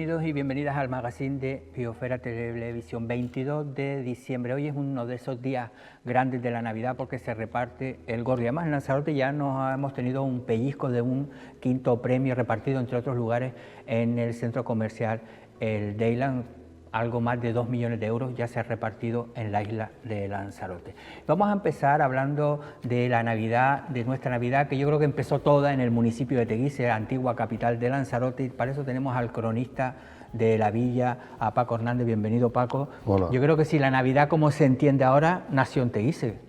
Bienvenidos y bienvenidas al magazine de Biosfera Televisión. 22 de diciembre, hoy es uno de esos días grandes de la Navidad porque se reparte el gordo. Y además en Lanzarote ya hemos tenido un pellizco de un quinto premio repartido entre otros lugares en el centro comercial el Dayland. Algo más de 2 millones de euros ya se ha repartido en la isla de Lanzarote. Vamos a empezar hablando de la Navidad, de nuestra Navidad, que yo creo que empezó toda en el municipio de Teguise, antigua capital de Lanzarote, y para eso tenemos al cronista de la villa, a Paco Hernández. Bienvenido, Paco. Hola. Yo creo que si la Navidad, como se entiende ahora, nació en Teguise.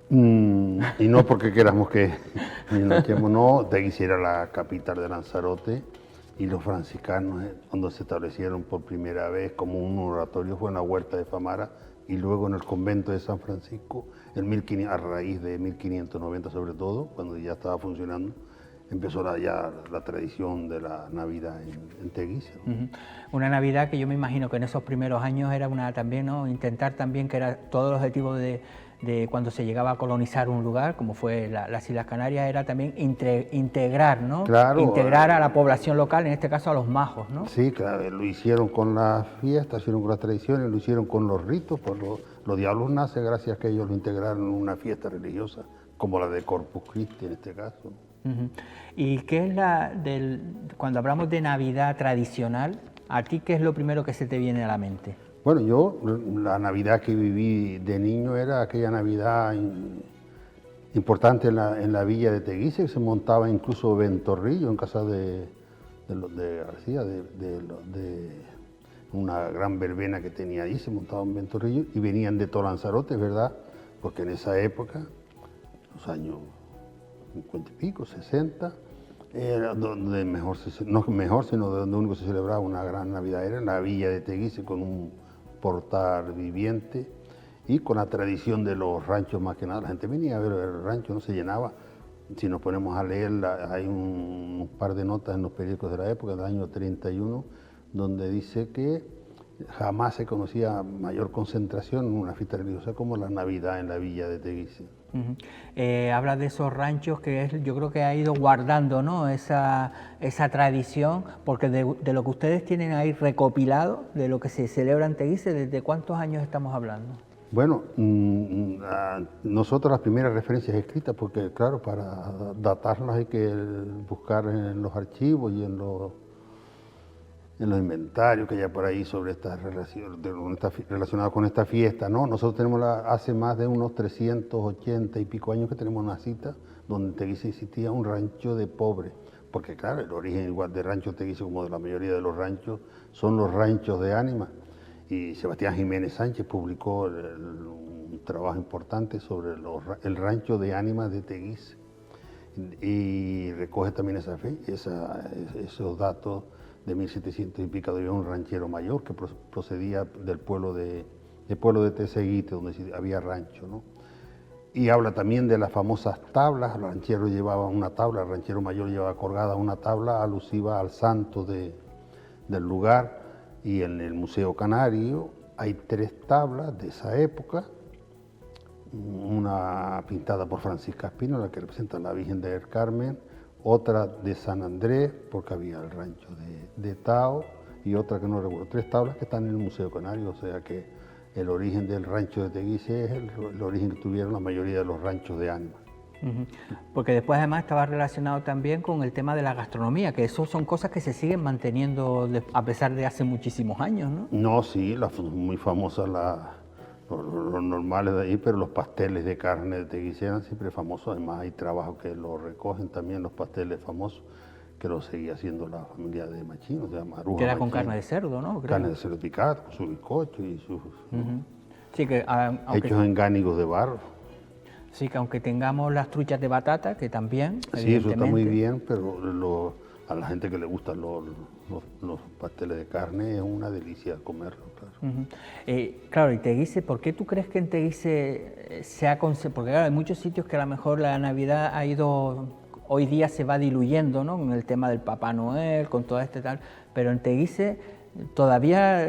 Y no porque queramos que no, Teguise era la capital de Lanzarote, y los franciscanos, cuando se establecieron por primera vez como un oratorio, fue en la huerta de Famara y luego en el convento de San Francisco, a raíz de 1590 sobre todo, cuando ya estaba funcionando, empezó ya la tradición de la Navidad en Teguise, ¿no? Una Navidad que yo me imagino que en esos primeros años era también, ¿no? Intentar también, que era todo el objetivo de cuando se llegaba a colonizar un lugar, como fue las Islas Canarias, era también integrar, ¿no? Claro, integrar a la población local, en este caso a los majos, ¿no? Sí, claro, lo hicieron con las fiestas, lo hicieron con las tradiciones, lo hicieron con los ritos, los diablos nacen gracias a que ellos lo integraron en una fiesta religiosa, como la de Corpus Christi en este caso. ¿Y qué es cuando hablamos de Navidad tradicional, a ti qué es lo primero que se te viene a la mente? Bueno, yo la Navidad que viví de niño era aquella Navidad importante en la villa de Teguise, que se montaba incluso ventorrillo en casa de García, de una gran verbena que tenía allí, se montaba un ventorrillo y venían de todo Lanzarote, ¿verdad? Porque en esa época, los años 50 y pico, 60, era donde no mejor, sino donde único se celebraba una gran Navidad, era en la villa de Teguise, con un portal viviente y con la tradición de los ranchos más que nada. La gente venía a ver el rancho, no se llenaba. Si nos ponemos a leer, hay un par de notas en los periódicos de la época, del año 31, donde dice que jamás se conocía mayor concentración en una fiesta religiosa como la Navidad en la villa de Teguise. Habla de esos ranchos que yo creo que ha ido guardando, ¿no? esa tradición, porque de lo que ustedes tienen ahí recopilado, de lo que se celebra en Teguise, ¿desde cuántos años estamos hablando? Bueno, nosotros las primeras referencias escritas, porque claro, para datarlas hay que buscar en los archivos y en los inventarios que hay por ahí sobre estas relacionadas con esta fiesta, ¿no? Nosotros tenemos hace más de unos 380 y pico años que tenemos una cita donde en Teguise existía un rancho de pobres, porque claro, el origen igual de rancho Teguise como de la mayoría de los ranchos son los ranchos de ánimas, y Sebastián Jiménez Sánchez publicó un trabajo importante sobre el rancho de ánimas de Teguise y recoge también esa fe, esos datos de 1700 y pico. Había un ranchero mayor que procedía del pueblo de Teseguite, donde había rancho, ¿no? Y habla también de las famosas tablas. El ranchero llevaba una tabla, el ranchero mayor llevaba colgada una tabla alusiva al santo del lugar, y en el Museo Canario hay 3 tablas de esa época, una pintada por Francisca Espino, la que representa a la Virgen del Carmen, otra de San Andrés, porque había el rancho de Tao, y otra que no recuerdo, 3 tablas que están en el Museo Canario, o sea que el origen del rancho de Teguise es el origen que tuvieron la mayoría de los ranchos de ánimas. Porque después además estaba relacionado también con el tema de la gastronomía, que eso son cosas que se siguen manteniendo a pesar de hace muchísimos años, ¿no? No, sí, muy famosas los normales de ahí, pero los pasteles de carne de Teguise eran siempre famosos. Además hay trabajos que lo recogen también, los pasteles famosos, que lo seguía haciendo la familia de Machín, o sea, Maruja Que era con Machín. carne de cerdo, ¿no? Creo. Carne de cerdo picada, con su bizcocho y sus... Sí, que hechos en gánicos de barro. Sí, que aunque tengamos las truchas de batata, que también, Sí, eso está muy bien, pero a la gente que le gustan los pasteles de carne es una delicia comerlo, claro. Claro, y Teguise, ¿por qué tú crees que en Teguise porque claro, hay muchos sitios que a lo mejor la Navidad hoy día se va diluyendo, ¿no? Con el tema del Papá Noel, con todo tal, pero en Teguise todavía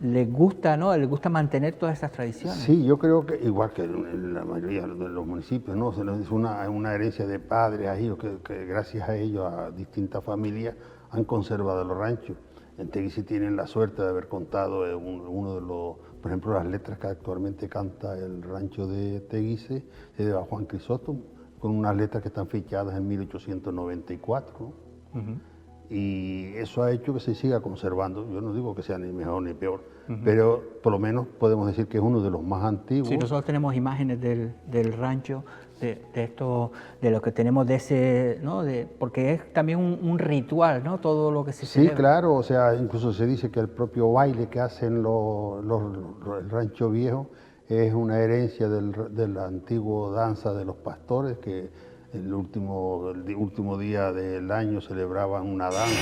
les gusta, ¿no? Les gusta mantener todas esas tradiciones. Sí, yo creo que igual que en la mayoría de los municipios, ¿no? Es una herencia de padres ahí, que gracias a ellos, a distintas familias, han conservado los ranchos. En Teguise tienen la suerte de haber contado uno de los, por ejemplo, las letras que actualmente canta el rancho de Teguise, se debe a Juan Crisóstomo, con unas letras que están fechadas en 1894, ¿no? Y eso ha hecho que se siga conservando. Yo no digo que sea ni mejor ni peor, pero por lo menos podemos decir que es uno de los más antiguos. Sí, nosotros tenemos imágenes del rancho, de esto, de lo que tenemos de ese, ¿no? Porque es también un ritual, ¿no? Todo lo que se celebra. Sí, claro, o sea, incluso se dice que el propio baile que hacen el rancho viejo es una herencia de la antigua danza de los pastores, que el último día del año celebraban una danza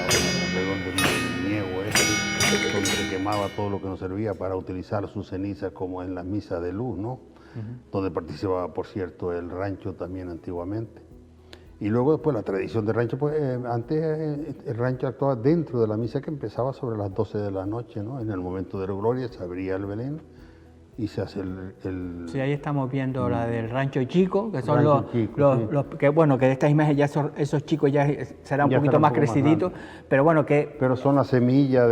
alrededor del niego donde se quemaba todo lo que nos servía para utilizar sus cenizas como en la misa de luz, ¿no? Donde participaba, por cierto, el rancho también antiguamente. Y luego después la tradición del rancho, pues antes el rancho actuaba dentro de la misa que empezaba sobre las 12 de la noche, ¿no? En el momento de la gloria se abría el Belén y se hace Sí, ahí estamos viendo la del rancho chico, que son que bueno, que de estas imágenes ya esos chicos ya serán un poquito más creciditos, pero bueno, Pero son la semilla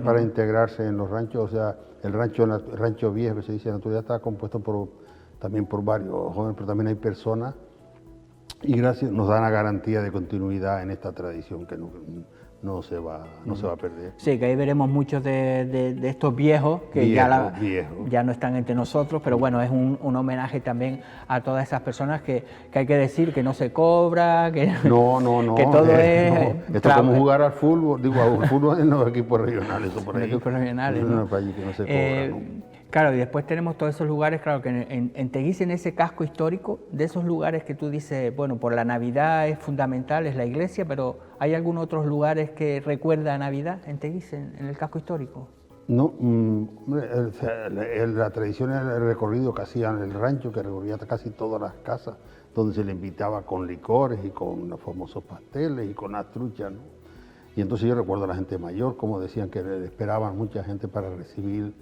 para integrarse en los ranchos, o sea, el rancho viejo que se dice en la actualidad está compuesto también por varios jóvenes, pero también hay personas y gracias nos dan la garantía de continuidad en esta tradición que no se va a perder. Sí, que ahí veremos muchos de estos viejos que ya no están entre nosotros, pero bueno, es un homenaje también a todas esas personas que hay que decir que no se cobra, que que todo es... Esto es como jugar al fútbol, al fútbol en los equipos regionales, o por ahí. En los equipos regionales, ¿no? No, que no se cobra, ¿no? Claro, y después tenemos todos esos lugares, claro, que en Teguise, en ese casco histórico, de esos lugares que tú dices, bueno, por la Navidad es fundamental, es la iglesia, pero ¿hay algunos otros lugares que recuerda a Navidad en Teguise, en el casco histórico? No, la tradición era el recorrido que hacían el rancho, que recorría casi todas las casas, donde se le invitaba con licores y con los famosos pasteles y con las truchas, ¿no? Y entonces yo recuerdo a la gente mayor, como decían que esperaban mucha gente para recibir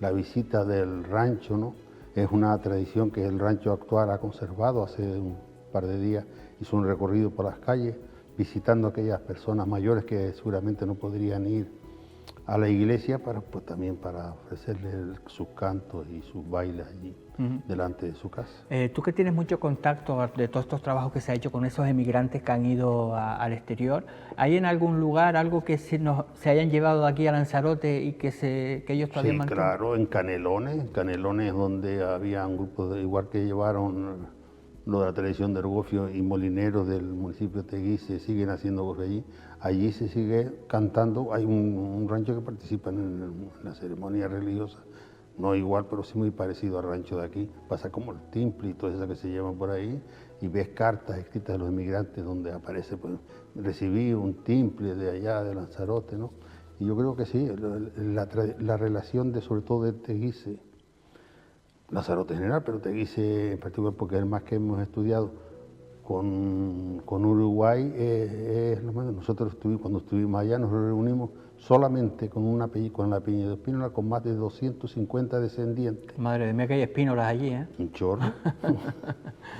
la visita del rancho, ¿no? Es una tradición que el rancho actual ha conservado. Hace un par de días hizo un recorrido por las calles visitando a aquellas personas mayores que seguramente no podrían ir a la iglesia pues también para ofrecerles sus cantos y sus bailes allí delante de su casa. Tú que tienes mucho contacto de todos estos trabajos que se ha hecho con esos emigrantes que han ido al exterior, ¿hay en algún lugar algo que se hayan llevado de aquí a Lanzarote y que ellos todavía sí, mantienen? Claro, en Canelones donde había un grupo, igual que llevaron lo de la tradición de Ergofio y molineros del municipio de Teguise, siguen haciendo cosas allí se sigue cantando. Hay un rancho que participa en la ceremonia religiosa, no igual, pero sí muy parecido al rancho de aquí. Pasa como el timple y todo eso que se llevan por ahí, y ves cartas escritas de los inmigrantes donde aparece, pues, recibí un timple de allá de Lanzarote, ¿no? Y yo creo que sí, la relación sobre todo de Teguise, Lanzarote en general, pero Teguise en particular, porque es el más que hemos estudiado, con Uruguay, nosotros cuando estuvimos allá nos reunimos solamente con la Peña de Espínola, con más de 250 descendientes. Madre mía, que hay espínolas allí, ¿eh? Un chorro.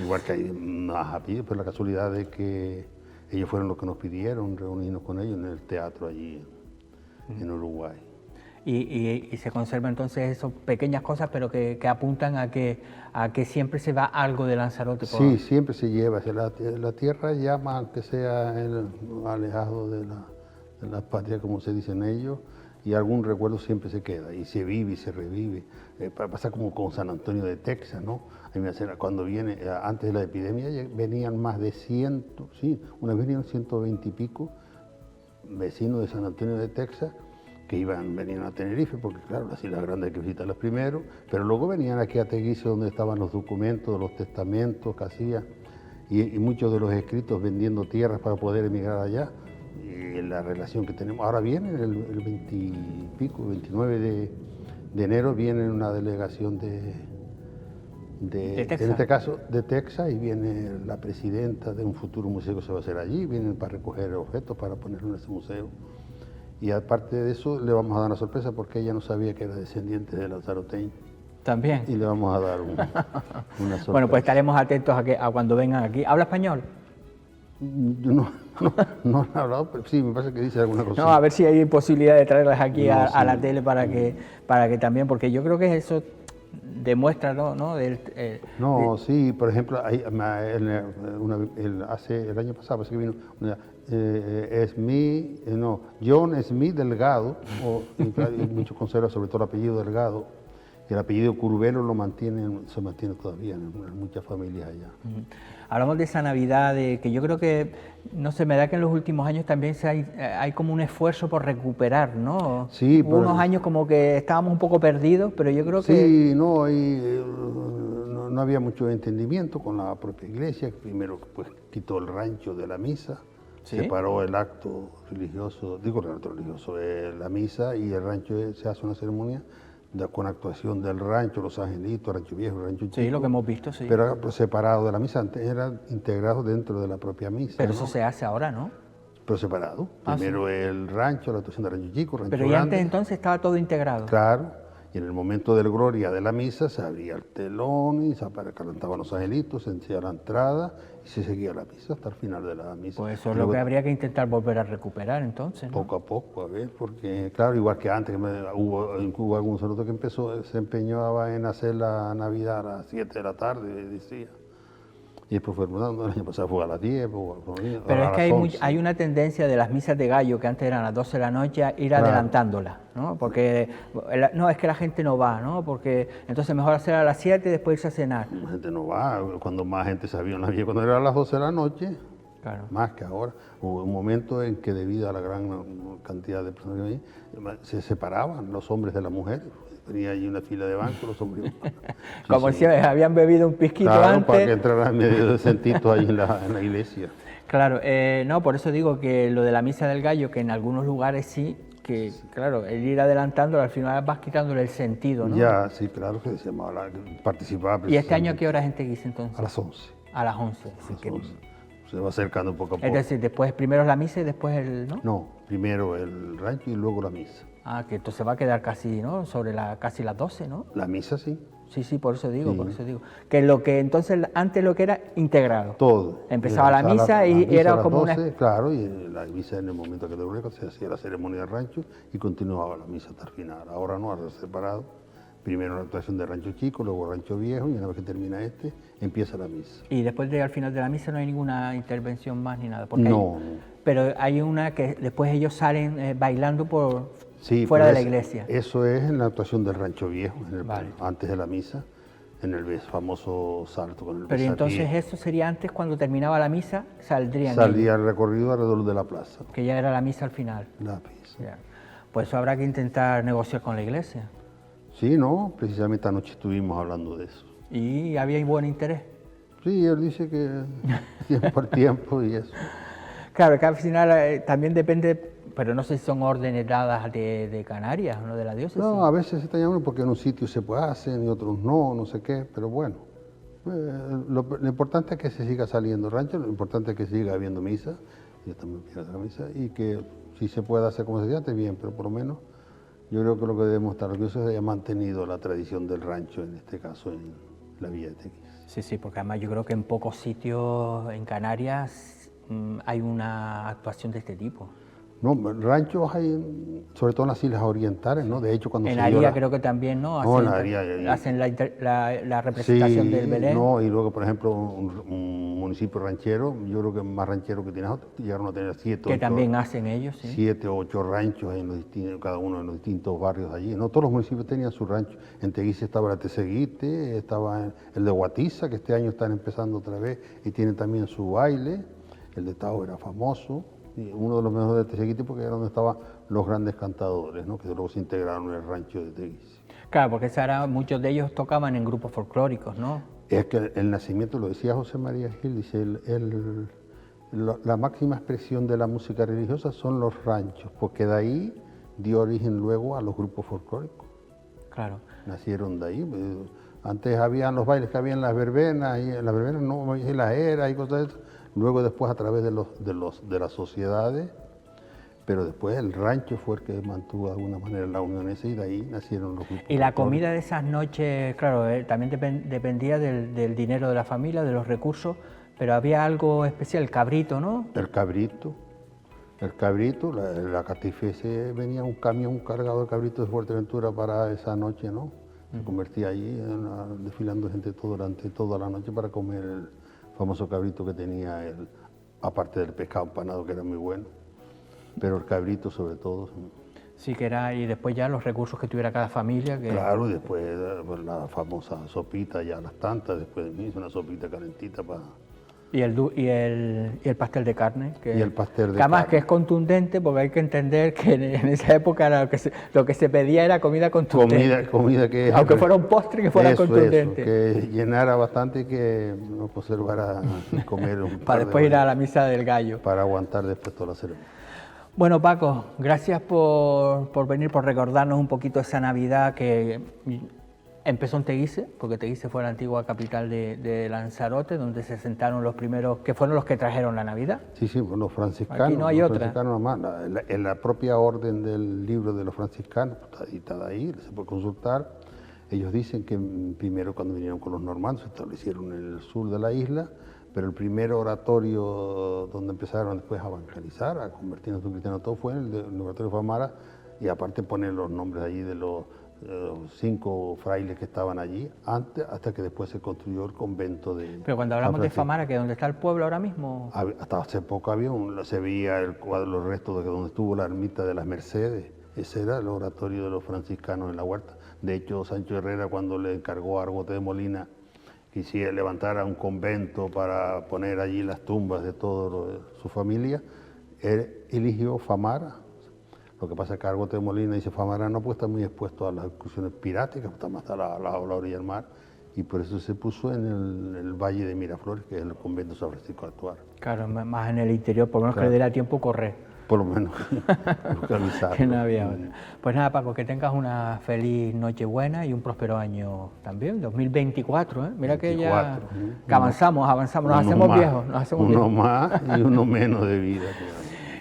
Igual que hay más aquí, pero la casualidad de que ellos fueron los que nos pidieron reunirnos con ellos en el teatro allí en Uruguay. Y se conservan entonces esas pequeñas cosas, pero que apuntan a que siempre se va algo de Lanzarote. Sí, siempre se lleva. La tierra llama, aunque sea alejado de la patria, como se dicen ellos, y algún recuerdo siempre se queda, y se vive y se revive. Pasa como con San Antonio de Texas, ¿no? Cuando antes de la epidemia, venían más de 100, sí, una vez vinieron 120 y pico vecinos de San Antonio de Texas, que venían a Tenerife, porque claro, las Islas Grandes hay que visitarlas primero, pero luego venían aquí a Teguise, donde estaban los documentos, los testamentos que hacían, y muchos de los escritos vendiendo tierras para poder emigrar allá, y la relación que tenemos. Ahora viene el 29 de enero, viene una delegación de Texas. En este caso de Texas, y viene la presidenta de un futuro museo que se va a hacer allí, vienen para recoger objetos para ponerlo en ese museo. Y aparte de eso, le vamos a dar una sorpresa porque ella no sabía que era descendiente de lanzaroteño. También. Y le vamos a dar una sorpresa. Bueno, pues estaremos atentos a cuando vengan aquí. ¿Habla español? Yo no he hablado, pero sí, me parece que dice alguna cosa. No, a ver si hay posibilidad de traerlas aquí a la tele para que también, porque yo creo que eso demuestra, ¿no? Sí, por ejemplo, el año pasado parece que vino John Smith Delgado, y muchos conservan sobre todo el apellido Delgado, y el apellido Curvelo se mantiene todavía en muchas familias allá. Hablamos de esa Navidad, que yo creo que, no sé, me da que en los últimos años también hay como un esfuerzo por recuperar, ¿no? Sí, hubo unos años como que estábamos un poco perdidos, pero yo creo que... Sí, no había mucho entendimiento con la propia iglesia, que primero pues quitó el rancho de la misa, ¿Sí? separó el acto religioso, la misa, y el rancho se hace una ceremonia con actuación del rancho, los angelitos, rancho viejo, rancho chico. Sí, lo que hemos visto, sí. Pero separado de la misa, antes eran integrados dentro de la propia misa. Pero ¿no? Eso se hace ahora, ¿no? Pero separado. Primero el rancho, la actuación del rancho chico, rancho Pero grande. ya antes entonces estaba todo integrado. Claro. Y en el momento del gloria de la misa se abría el telón y se cantaban los angelitos, se encendía la entrada y se seguía la misa hasta el final de la misa. Pues eso es lo que habría que intentar volver a recuperar entonces, ¿no? Poco a poco, a ver, porque claro, igual que antes, hubo algún sacerdote que se empeñaba en hacer la Navidad a las 7 de la tarde, decía. Y después fue el año pasado fue a las 10, pero es que hay una tendencia de las misas de gallo, que antes eran a las 12 de la noche, a ir adelantándolas, ¿no? Porque, no, es que la gente no va, ¿no? Porque entonces mejor hacer a las 7 y después irse a cenar. La gente no va, cuando más gente sabía una vida, cuando era a las 12 de la noche, claro. Más que ahora. Hubo un momento en que debido a la gran cantidad de personas que había, se separaban los hombres de las mujeres. Tenía allí una fila de bancos, los hombres. Como si habían bebido un pisquito antes. Para que entraran medio decentitos ahí en la iglesia. Claro, no, por eso digo que lo de la misa del gallo, que en algunos lugares sí, que claro, el ir adelantándolo al final vas quitándole el sentido, ¿no? Ya, sí, claro que se llamaba, participaba. ¿Y este año a qué hora gente guisa entonces? A las 11. A las 11. Se va acercando poco a poco. Es decir, después primero la misa y después ¿no? No, primero el rancho y luego la misa. Ah, que entonces va a quedar casi, ¿no? Sobre casi las 12, ¿no? La misa sí. Sí, por eso digo. Que lo que entonces antes lo que era integrado. Todo. Empezaba la misa y era como 12, Claro, y la misa en el momento que se hacía la ceremonia del rancho y continuaba la misa hasta el final. Ahora no, ahora separado. Primero la actuación del rancho chico, luego rancho viejo, y una vez que termina empieza la misa. Y después al final de la misa no hay ninguna intervención más ni nada. No. Pero hay una que después ellos salen bailando fuera de la iglesia. Eso es en la actuación del rancho viejo, Vale. Antes de la misa, en el famoso salto con el Pero entonces eso sería antes, cuando terminaba la misa, Salía ellos, el recorrido alrededor de la plaza. que ya era la misa al final. La misa. Ya. Pues eso habrá que intentar negociar con la iglesia. Sí, no, precisamente anoche estuvimos hablando de eso. ¿Y había buen interés? Sí, él dice que tiempo al tiempo y eso. Claro, que al final también depende, pero no sé si son órdenes dadas de Canarias, ¿no? De la diócesis. No, a veces se está llamando porque en un sitio se puede hacer, en otros no sé qué, pero bueno. Lo importante es que se siga saliendo rancho, lo importante es que siga habiendo misa, yo también quiero hacer misa, y que si se puede hacer como se dice antes, bien, pero por lo menos yo creo que lo que debemos estar orgullosos es que haya mantenido la tradición del rancho, en este caso en la Villa de Teguise. Sí, porque además yo creo que en pocos sitios en Canarias hay una actuación de este tipo. No, ranchos hay, sobre todo en las islas orientales, ¿no? De hecho, cuando en Aría creo que también, ¿no? Hacen la representación del Belén. No, y luego, por ejemplo, un municipio ranchero, yo creo que más ranchero que tienes, llegaron a tener 7 que también hacen ellos, sí. 7 o 8 ranchos en cada uno de los distintos barrios allí. No todos los municipios tenían su rancho. En Teguise estaba el Teseguite, estaba el de Guatiza, que este año están empezando otra vez y tienen también su baile. El de Tao era famoso. Y uno de los mejores de Teseguite porque era donde estaban los grandes cantadores, ¿no? Que luego se integraron en el rancho de Teguise. Claro, porque muchos de ellos tocaban en grupos folclóricos, ¿no? Es que el nacimiento, lo decía José María Gil, dice, la máxima expresión de la música religiosa son los ranchos, porque de ahí dio origen luego a los grupos folclóricos. Claro. Nacieron de ahí. Antes habían los bailes que había en las verbenas, y en las verbenas no, y las eras y cosas de eso. Luego después a través de las sociedades, pero después el rancho fue el que mantuvo de alguna manera la unión esa y de ahí nacieron los grupos. Y la comida de esas noches, claro, también dependía del dinero de la familia, de los recursos, Pero había algo especial, el cabrito, ¿no? El cabrito, la Catifese venía un camión cargado de cabritos de Fuerteventura para esa noche, ¿no? Se convertía allí, desfilando gente durante toda la noche para comer el famoso cabrito que tenía él, aparte del pescado empanado que era muy bueno, pero el cabrito sobre todo. Sí, que era, y después ya los recursos que tuviera cada familia. Que... Claro, y después pues, la famosa sopita ya a las tantas, después de mí, una sopita calentita para... Y el pastel de carne. Que, y el pastel de que además carne. que es contundente, porque hay que entender que en esa época lo que se pedía era comida contundente. Comida que... Aunque fuera un postre, que fuera contundente. Que llenara bastante y que no conservara comer un para después ir a la misa del gallo. Para aguantar después toda la ceremonia. Bueno, Paco, gracias por venir, por recordarnos un poquito esa Navidad que empezó en Teguise, porque Teguise fue la antigua capital de Lanzarote, donde se sentaron los primeros, que fueron los que trajeron la Navidad. Sí, pues los franciscanos. Aquí no hay otra. En la propia orden del libro de los franciscanos, está ahí, se puede consultar. Ellos dicen que primero cuando vinieron con los normandos se establecieron en el sur de la isla, pero el primer oratorio donde empezaron después a evangelizar, a convertirnos en cristianos, todo fue en el oratorio de Famara, y aparte ponen los nombres allí de los 5 frailes que estaban allí antes, hasta que después se construyó el convento de... Pero cuando hablamos de Famara, que es donde está el pueblo ahora mismo... Hasta hace poco se veía el cuadro, los restos de donde estuvo la ermita de las Mercedes. Ese era el oratorio de los franciscanos en la huerta. De hecho, Sancho Herrera, cuando le encargó a Argote de Molina quisiera levantar un convento para poner allí las tumbas de toda su familia, él eligió Famara. Lo que pasa es que Argote de Molina dice Famara no, pues está muy expuesto a las excursiones piráticas, está más a la orilla del mar, y por eso se puso en el valle de Miraflores, que es el convento San Francisco actual. Claro, más en el interior, por lo menos claro. Que le diera tiempo correr. Por lo menos, que no había otra. Pues nada, Paco, que tengas una feliz Nochebuena y un próspero año también, 2024, ¿eh? Mira 24, que ya que avanzamos, nos hacemos viejos. Uno más y uno menos de vida.